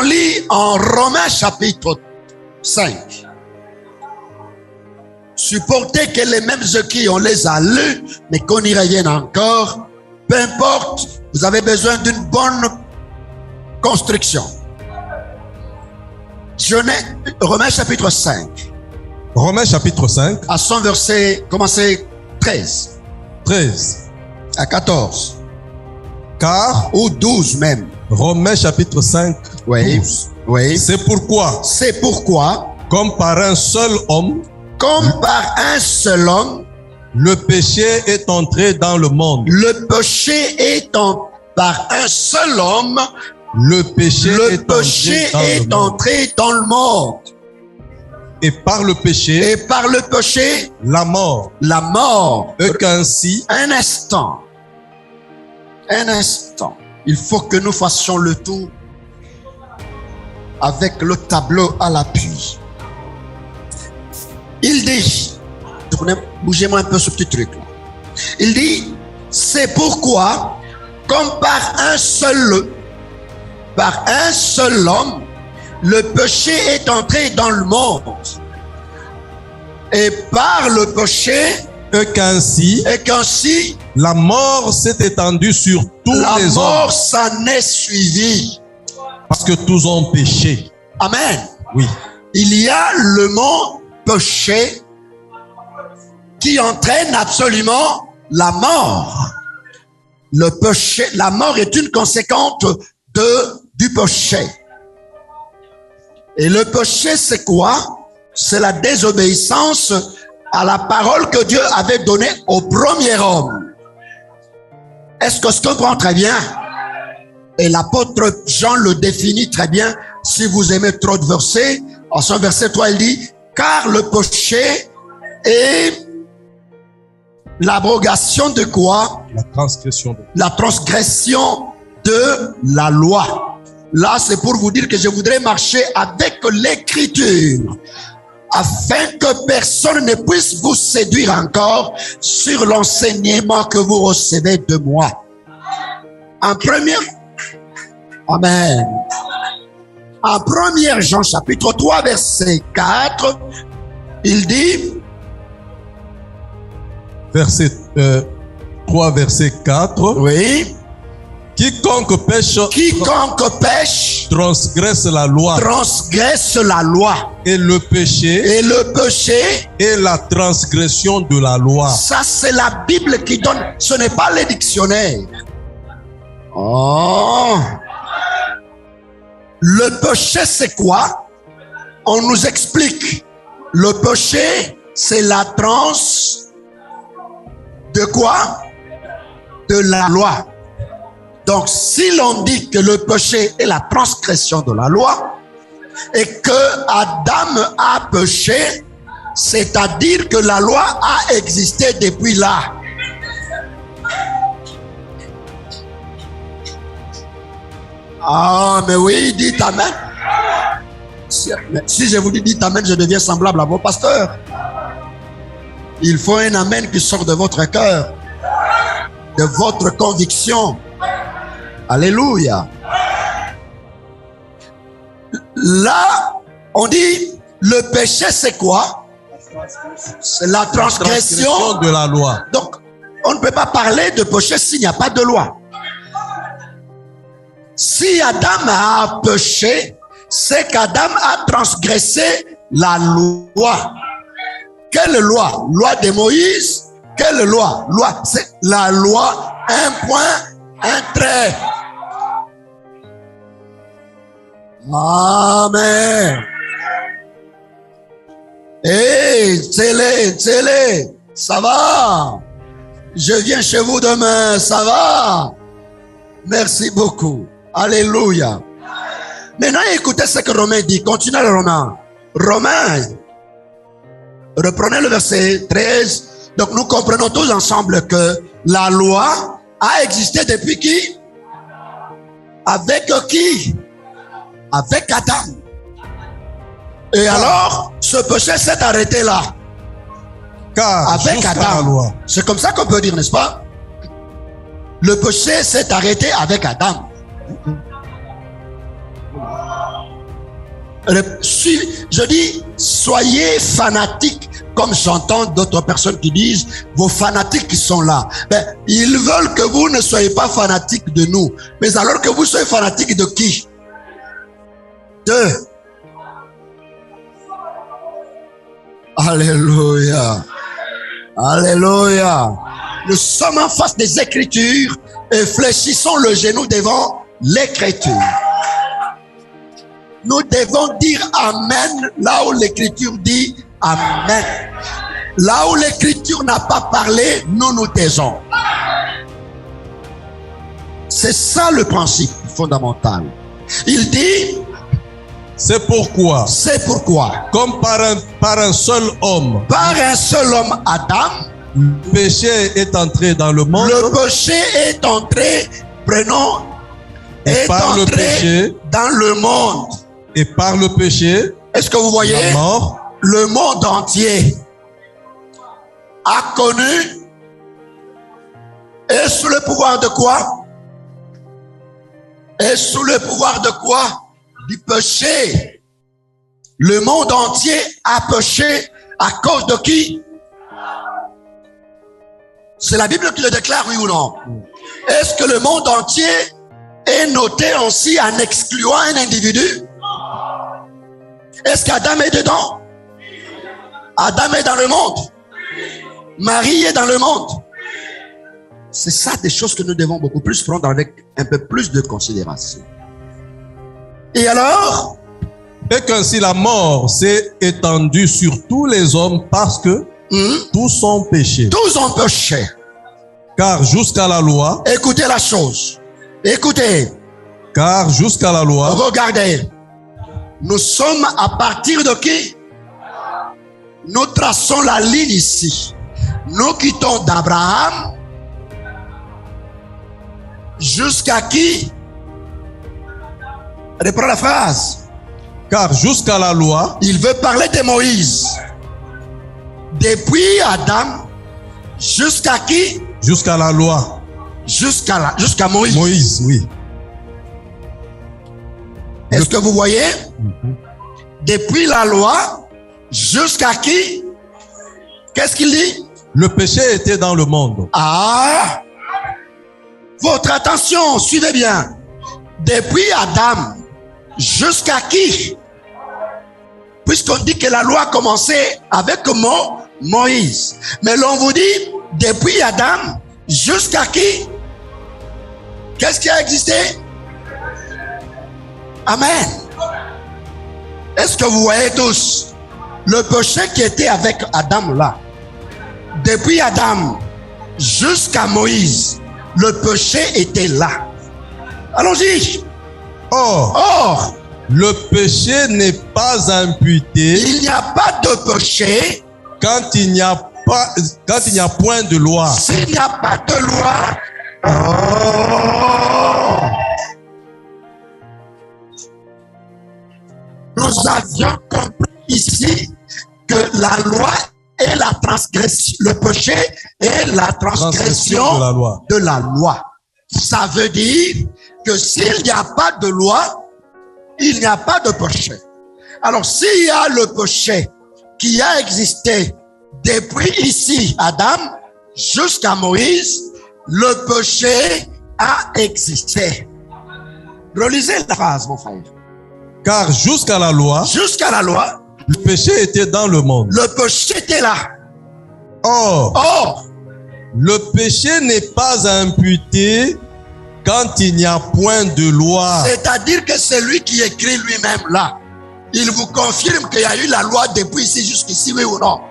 lit en Romains chapitre 5. Supportez que les mêmes écrits, on les a lus, mais qu'on y revienne encore. Peu importe, vous avez besoin d'une bonne construction. Romains chapitre 5. Romains chapitre 5. À son verset, commencez 13. 13. À 14. Car, ou 12 même. Romains chapitre 5. Oui. 12. Oui. C'est pourquoi, comme par un seul homme, le péché est entré dans le monde. Le péché étant par un seul homme, le péché est entré dans le monde. Et par le péché, la mort. Et qu'ainsi, un instant. Il faut que nous fassions le tour avec le tableau à l'appui. Il dit, bougez-moi un peu ce petit truc là. Il dit, c'est pourquoi, comme par un seul homme, le péché est entré dans le monde. Et par le péché, et qu'ainsi, la mort s'est étendue sur tous les hommes. La mort s'en est suivie. Parce que tous ont péché. Amen. Oui. Il y a le mot péché qui entraîne absolument la mort. Le péché, la mort est une conséquence du péché. Et le péché, c'est quoi? C'est la désobéissance à la parole que Dieu avait donnée au premier homme. Est-ce que je comprends très bien? Et l'apôtre Jean le définit très bien. Si vous aimez trop de versets, en son verset 3, il dit, car le péché est l'abrogation de quoi? La transgression de la loi. Là, c'est pour vous dire que je voudrais marcher avec l'écriture, afin que personne ne puisse vous séduire encore sur l'enseignement que vous recevez de moi. En première, amen. En 1 Jean chapitre 3 verset 4, il dit, verset 3 verset 4, oui, quiconque pêche transgresse la loi. Et le péché est la transgression de la loi. Ça, c'est la Bible qui donne, ce n'est pas les dictionnaires. Oh. Le péché, c'est quoi? On nous explique. Le péché, c'est la de quoi? De la loi. Donc, si l'on dit que le péché est la transgression de la loi et que Adam a péché, c'est-à-dire que la loi a existé depuis là. Ah, mais oui, dites amen. Si je vous dis dites amen, je deviens semblable à vos pasteurs. Il faut un amen qui sort de votre cœur, de votre conviction. Alléluia. Là, on dit, le péché, c'est quoi? C'est la transgression de la loi. Donc, on ne peut pas parler de péché s'il n'y a pas de loi. Si Adam a péché, c'est qu'Adam a transgressé la loi. Quelle loi? Loi de Moïse? Quelle loi? Loi, c'est la loi, un point, un trait. Amen. Hey, télé, ça va? Je viens chez vous demain, ça va? Merci beaucoup. Alléluia. Maintenant, écoutez ce que Romain dit. Continuez le Romain. Romain, reprenez le verset 13. Donc, nous comprenons tous ensemble que la loi a existé depuis qui? Avec qui? Avec Adam. Et alors, ce péché s'est arrêté là. Car avec Adam. C'est comme ça qu'on peut dire, n'est-ce pas? Le péché s'est arrêté avec Adam. Je dis, soyez fanatiques, comme j'entends d'autres personnes qui disent, vos fanatiques qui sont là. Ben, ils veulent que vous ne soyez pas fanatiques de nous. Mais alors que vous soyez fanatiques de qui? D'eux. Alléluia. Alléluia. Nous sommes en face des Écritures et fléchissons le genou devant l'Écriture. Nous devons dire Amen là où l'Écriture dit Amen. Là où l'Écriture n'a pas parlé, nous nous taisons. C'est ça le principe fondamental. Il dit, c'est pourquoi, comme par un seul homme, Adam, le péché est entré dans le monde. Le péché est entré, le péché, dans le monde. Et par le péché, est-ce que vous voyez, la mort, le monde entier a connu et sous le pouvoir de quoi? Et sous le pouvoir de quoi? Du péché. Le monde entier a péché à cause de qui? C'est la Bible qui le déclare, oui ou non? Est-ce que le monde entier est noté aussi en excluant un individu? Est-ce qu'Adam est dedans? Adam est dans le monde. Marie est dans le monde. C'est ça des choses que nous devons beaucoup plus prendre avec un peu plus de considération. Et alors? Et qu'ainsi la mort s'est étendue sur tous les hommes parce que tous ont péché. Tous ont péché. Car jusqu'à la loi. Écoutez la chose. Écoutez. Car jusqu'à la loi. Regardez. Nous sommes à partir de qui? Nous traçons la ligne ici. Nous quittons d'Abraham jusqu'à qui? Reprends la phrase. Car jusqu'à la loi. Il veut parler de Moïse. Depuis Adam jusqu'à qui? Jusqu'à la loi. Jusqu'à Moïse. Moïse, oui. Est-ce que vous voyez? Depuis la loi jusqu'à qui? Qu'est-ce qu'il dit? Le péché était dans le monde. Ah! Votre attention, suivez bien. Depuis Adam jusqu'à qui? Puisqu'on dit que la loi a commencé avec Moïse. Mais l'on vous dit, depuis Adam jusqu'à qui? Qu'est-ce qui a existé? Amen. Est-ce que vous voyez tous le péché qui était avec Adam là? Depuis Adam jusqu'à Moïse, le péché était là. Allons-y. Or, le péché n'est pas imputé. Il n'y a pas de péché quand il n'y a point de loi. S'il n'y a pas de loi. Nous avions compris ici que la loi est la transgression, le péché est la transgression de la loi. Ça veut dire que s'il n'y a pas de loi, il n'y a pas de péché. Alors s'il y a le péché qui a existé depuis ici Adam jusqu'à Moïse, le péché a existé. Relisez la phrase, mon frère. Car jusqu'à la loi, le péché était dans le monde. Le péché était là. Or, le péché n'est pas imputé quand il n'y a point de loi. C'est-à-dire que c'est lui qui écrit lui-même là. Il vous confirme qu'il y a eu la loi depuis ici jusqu'ici, oui ou non?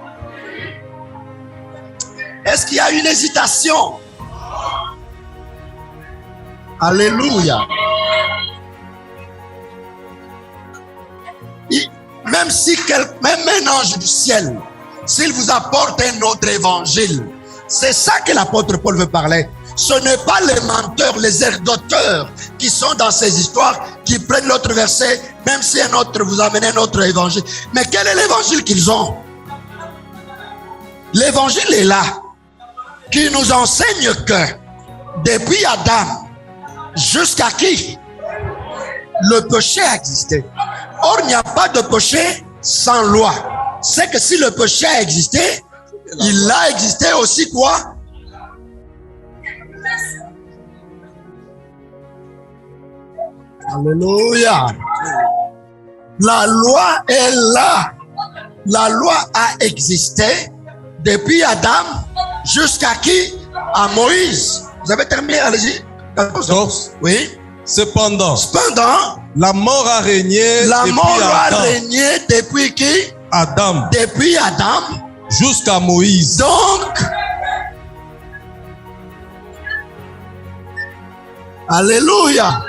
Est-ce qu'il y a une hésitation? Alléluia. Même un ange du ciel, s'il vous apporte un autre évangile, c'est ça que l'apôtre Paul veut parler. Ce n'est pas les menteurs, les ergoteurs qui sont dans ces histoires, qui prennent l'autre verset, même si un autre vous amène un autre évangile. Mais quel est l'évangile qu'ils ont? L'évangile est là, qui nous enseigne que depuis Adam jusqu'à qui? Le péché a existé. Or, il n'y a pas de péché sans loi. C'est que si le péché a existé, il a existé aussi quoi? Alléluia. La loi est là. La loi a existé depuis Adam jusqu'à qui? À Moïse. Vous avez terminé, allez-y. Oui. Cependant, la mort a régné depuis qui? Adam. Depuis Adam jusqu'à Moïse. Donc, alléluia.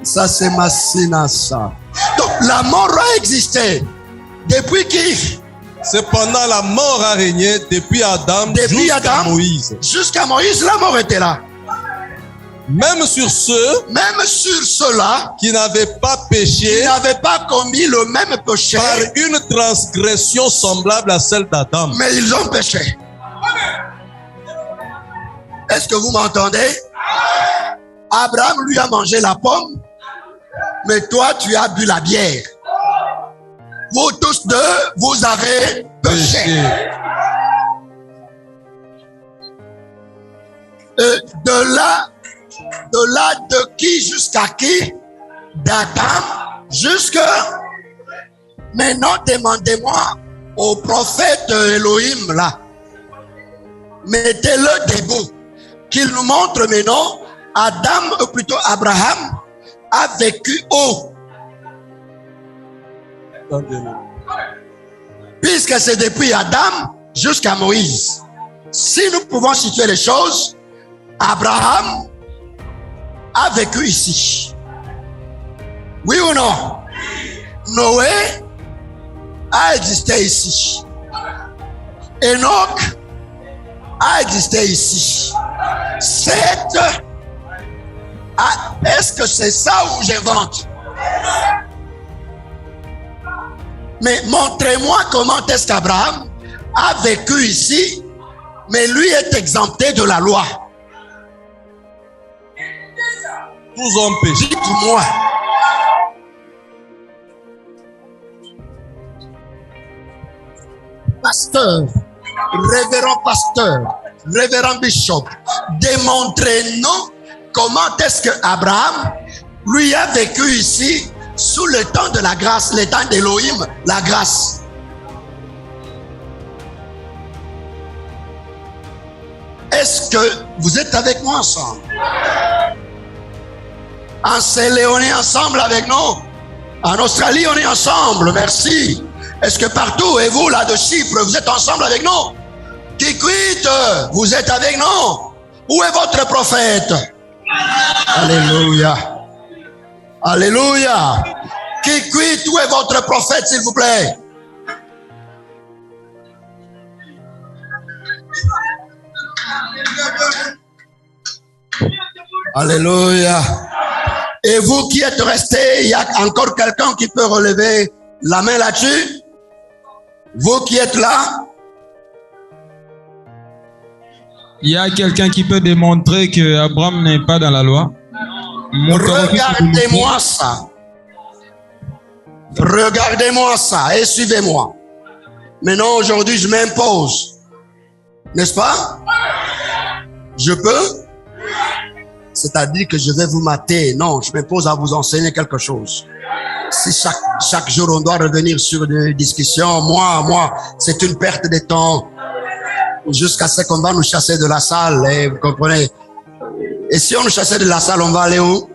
Ça c'est ma sinasa. Donc la mort a existé depuis qui? Cependant la mort a régné depuis Adam jusqu'à Moïse. Jusqu'à Moïse, la mort était là. Même sur ceux-là qui n'avaient pas péché, qui n'avaient pas commis le même péché par une transgression semblable à celle d'Adam. Mais ils ont péché. Est-ce que vous m'entendez? Abraham lui a mangé la pomme, mais toi tu as bu la bière. Vous tous deux, vous avez péché. De qui jusqu'à qui? D'Adam jusqu'à... Maintenant, demandez-moi au prophète Elohim là. Mettez-le debout. Qu'il nous montre maintenant, Adam, ou plutôt Abraham, a vécu où? Puisque c'est depuis Adam jusqu'à Moïse. Si nous pouvons situer les choses, Abraham a vécu ici. Oui ou non? Noé a existé ici. Enoch a existé ici. Seth, est-ce que c'est ça ou j'invente? Mais montrez-moi comment est-ce qu'Abraham a vécu ici, mais lui est exempté de la loi. Tous ont péché. Dites-moi. Pasteur, révérend bishop, démontrez-nous comment est-ce que Abraham, lui, a vécu ici sous le temps de la grâce, le temps d'Élohim, la grâce. Est-ce que vous êtes avec moi ensemble? En Sierra, on est ensemble avec nous. En Australie, on est ensemble. Merci. Est-ce que partout, et vous là de Chypre, vous êtes ensemble avec nous? Kikwit, vous êtes avec nous? Où est votre prophète? Alléluia. Alléluia. Kikwit, où est votre prophète, s'il vous plaît? Alléluia. Et vous qui êtes restés, il y a encore quelqu'un qui peut relever la main là-dessus? Vous qui êtes là? Il y a quelqu'un qui peut démontrer que Abraham n'est pas dans la loi? Regardez-moi ça. Regardez-moi ça et suivez-moi. Maintenant, aujourd'hui, je m'impose. N'est-ce pas? Je peux? C'est-à-dire que je vais vous mater. Non, je m'impose à vous enseigner quelque chose. Si chaque jour on doit revenir sur des discussions, moi, c'est une perte de temps. Jusqu'à ce qu'on va nous chasser de la salle, et vous comprenez? Et si on nous chassait de la salle, on va aller où?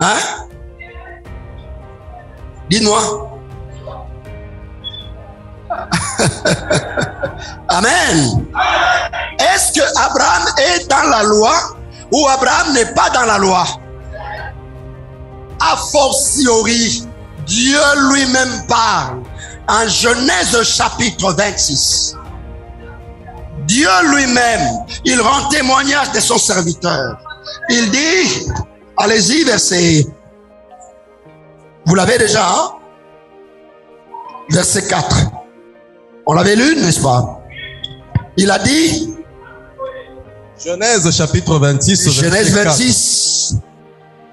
Hein? Dites-moi. Amen. Est-ce que Abraham est dans la loi ou Abraham n'est pas dans la loi? A fortiori, Dieu lui-même parle en Genèse chapitre 26. Dieu lui-même, il rend témoignage de son serviteur. Il dit, allez-y, verset. Vous l'avez déjà, hein? Verset 4. On l'avait lu, n'est-ce pas? Il a dit, Genèse chapitre 26, Genèse verset 4. 26.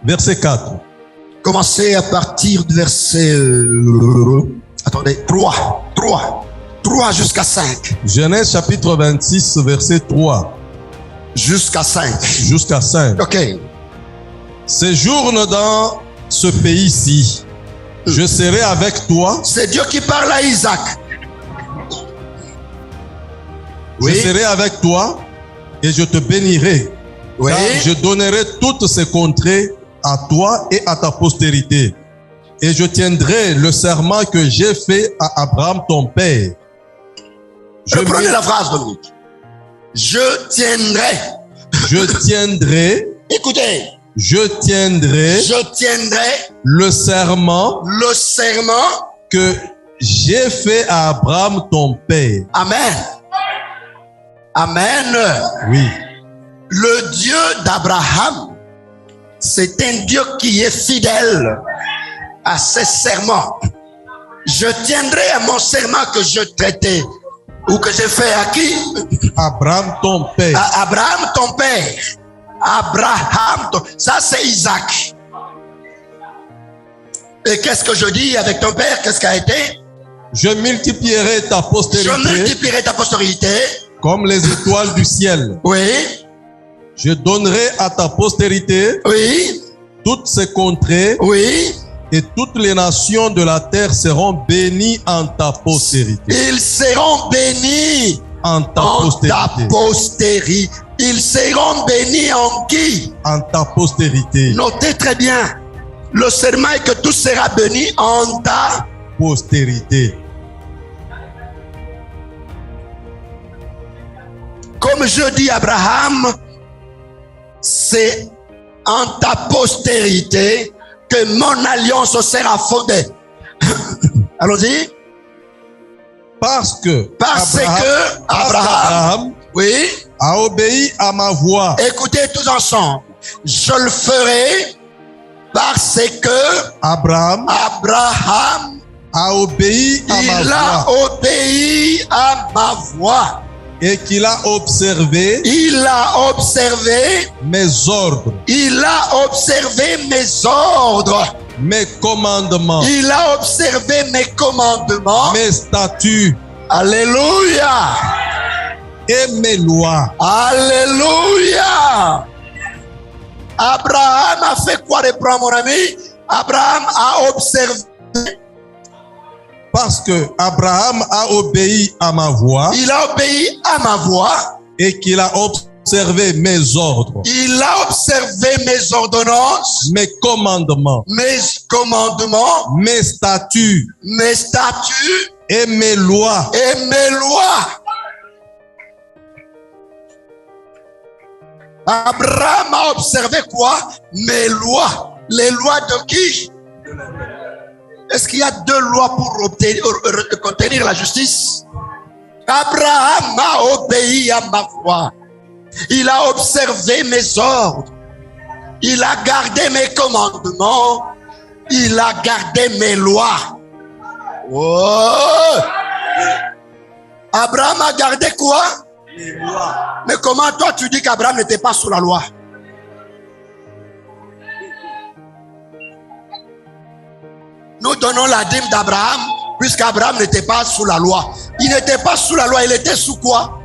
Verset 4. Commencez à partir du verset... attendez, 3 jusqu'à 5. Genèse chapitre 26, verset 3. Jusqu'à 5. Jusqu'à 5. Ok. Séjourne dans ce pays-ci. Je serai avec toi. C'est Dieu qui parle à Isaac. Oui. Je serai avec toi et je te bénirai. Oui. Car je donnerai toutes ces contrées à toi et à ta postérité. Et je tiendrai le serment que j'ai fait à Abraham ton père. Reprenez la phrase, Dominique. Je tiendrai. Je tiendrai. Écoutez. Je tiendrai le serment que j'ai fait à Abraham ton père. Amen. Amen. Oui. Le Dieu d'Abraham, c'est un Dieu qui est fidèle à ses serments. Je tiendrai à mon serment que je traitais ou que j'ai fait à qui? Abraham ton père. À Abraham ton père. Abraham, ça c'est Isaac. Et qu'est-ce que je dis avec ton père? Qu'est-ce qu'a été? Je multiplierai ta postérité. Je multiplierai ta postérité. Comme les étoiles du ciel. Oui. Je donnerai à ta postérité. Oui. Toutes ces contrées. Oui. Et toutes les nations de la terre seront bénies en ta postérité. Ils seront bénis en ta postérité. Ils seront bénis en qui? En ta postérité. Notez très bien. Le serment est que tout sera béni en ta postérité. Comme je dis Abraham, c'est en ta postérité que mon alliance sera fondée. Allons-y. Parce que Abraham, oui, a obéi à ma voix. Écoutez tous ensemble. Je le ferai parce que Abraham a obéi à ma voix. Il a obéi à ma voix. Et qu'il a observé. Il a observé mes ordres. Il a observé mes ordres. Mes commandements. Il a observé mes commandements. Mes statuts. Alléluia. Et mes lois. Alléluia. Abraham a fait quoi, reprends mon ami? Abraham a observé. Parce que Abraham a obéi à ma voix. Il a obéi à ma voix. Et qu'il a observé mes ordres. Il a observé mes ordonnances. Mes commandements. Mes commandements. Mes statuts. Mes statuts. Et mes lois. Et mes lois. Abraham a observé quoi? Mes lois. Les lois de qui? Est-ce qu'il y a deux lois pour contenir la justice? Abraham a obéi à ma voix. Il a observé mes ordres. Il a gardé mes commandements. Il a gardé mes lois. Oh! Abraham a gardé quoi? Les lois. Mais comment toi tu dis qu'Abraham n'était pas sous la loi? Nous donnons la dîme d'Abraham puisqu'Abraham n'était pas sous la loi. Il n'était pas sous la loi, il était sous quoi?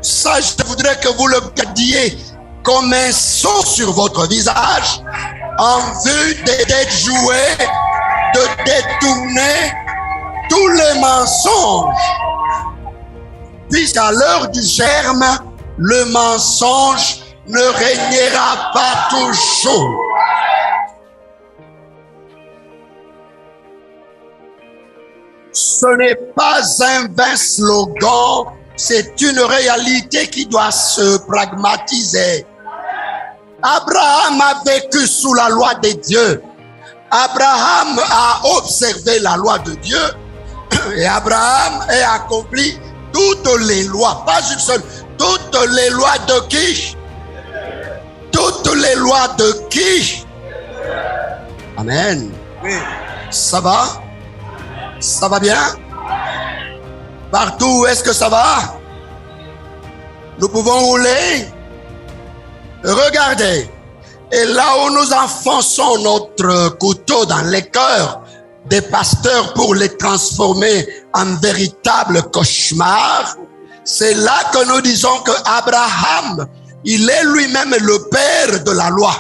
Ça, je voudrais que vous le gardiez comme un sceau sur votre visage en vue de déjouer, de détourner tous les mensonges. Puisqu'à l'heure du germe, le mensonge ne régnera pas toujours. Ce n'est pas un vain slogan, c'est une réalité qui doit se pragmatiser. Abraham a vécu sous la loi de Dieu. Abraham a observé la loi de Dieu et Abraham a accompli toutes les lois, pas une seule, toutes les lois de qui? Toutes les lois de qui? Amen. Oui. Ça va? Ça va bien? Partout, est-ce que ça va? Nous pouvons rouler. Regardez. Et là où nous enfonçons notre couteau dans les cœurs des pasteurs pour les transformer en véritables cauchemars, c'est là que nous disons que Abraham, il est lui-même le père de la loi.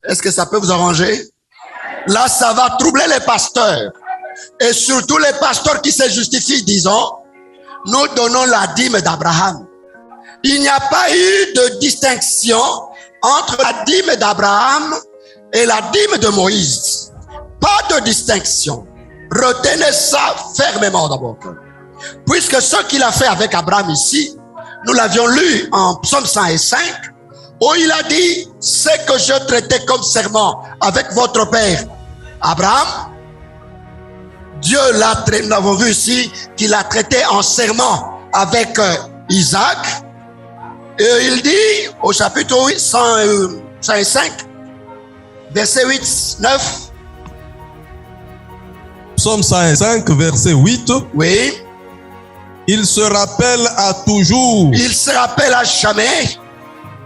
Est-ce que ça peut vous arranger? Là, ça va troubler les pasteurs. Et surtout les pasteurs qui se justifient, disons, nous donnons la dîme d'Abraham. Il n'y a pas eu de distinction entre la dîme d'Abraham et la dîme de Moïse. Pas de distinction. Retenez ça fermement d'abord. Puisque ce qu'il a fait avec Abraham ici, nous l'avions lu en Psaume 105, où il a dit, c'est que je traitais comme serment avec votre père Abraham. Dieu l'a traité, nous l'avons vu ici, qu'il a traité en serment avec Isaac. Et il dit au chapitre 105, verset 8, 9. Psaume 105, verset 8. Oui. Il se rappelle à toujours. Il se rappelle à jamais.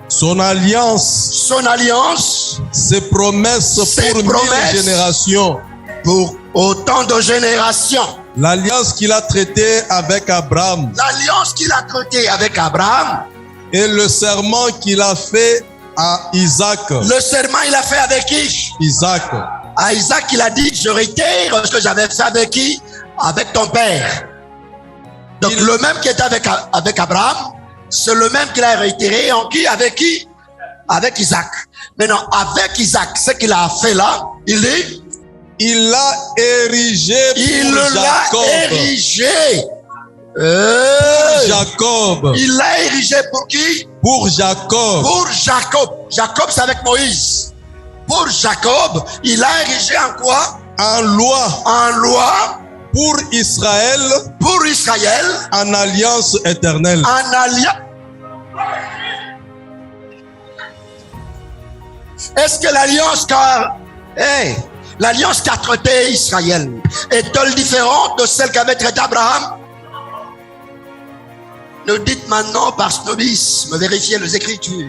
Son alliance. Son alliance. Ses promesses pour 1000 générations. Pour autant de générations. L'alliance qu'il a traitée avec Abraham. L'alliance qu'il a traitée avec Abraham. Et le serment qu'il a fait à Isaac. Le serment il a fait avec qui? Isaac. À Isaac, il a dit, je réitère ce que j'avais fait avec qui? Avec ton père. Donc le même qui était avec Abraham, c'est le même qu'il a réitéré en qui? Avec qui? Avec Isaac. Maintenant, avec Isaac, ce qu'il a fait là, il dit, il l'a érigé pour Jacob. Il l'a érigé. Jacob. Il l'a érigé pour qui? Pour Jacob. Pour Jacob. Jacob, c'est avec Moïse. Pour Jacob, il a érigé en quoi? En loi. En loi. Pour Israël. Pour Israël. En alliance éternelle. En alliance. Est-ce que l'alliance l'alliance qu'a traité Israël est-elle différente de celle qu'avait traité Abraham? Ne dites maintenant par snobisme, vérifiez les Écritures.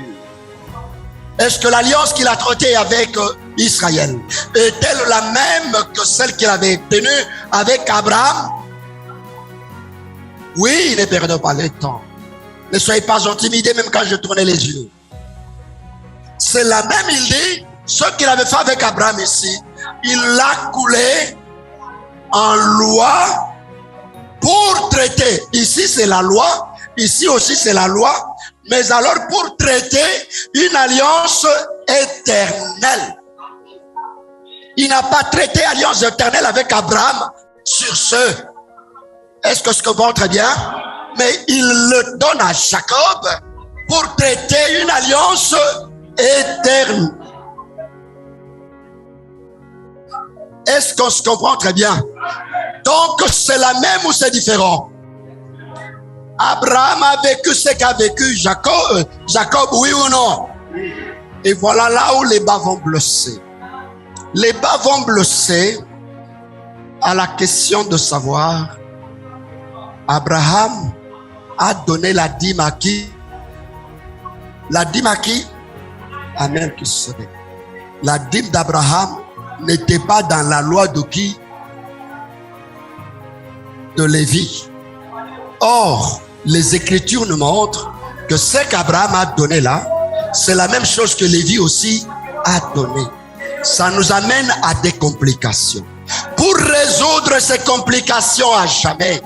Est-ce que l'alliance qu'il a traitée avec Israël est-elle la même que celle qu'il avait tenue avec Abraham? Oui, ne perdons pas le temps. Ne soyez pas intimidés même quand je tournais les yeux. C'est la même, il dit, ce qu'il avait fait avec Abraham ici, il l'a coulé en loi pour traiter. Ici c'est la loi. Ici aussi c'est la loi, mais alors pour traiter une alliance éternelle. Il n'a pas traité alliance éternelle avec Abraham sur ce. Est-ce que je comprends très bien? Mais il le donne à Jacob pour traiter une alliance éternelle. Est-ce qu'on se comprend très bien? Donc c'est la même ou c'est différent? Abraham a vécu ce qu'a vécu Jacob, oui ou non? Et voilà là où les bas vont blesser. Les bas vont blesser à la question de savoir, Abraham a donné la dîme à qui? La dîme à qui? À Melchisedec. La dîme d'Abraham n'était pas dans la loi de qui? De Lévi. Or, les Écritures nous montrent que ce qu'Abraham a donné là, c'est la même chose que Lévi aussi a donné. Ça nous amène à des complications. Pour résoudre ces complications à jamais,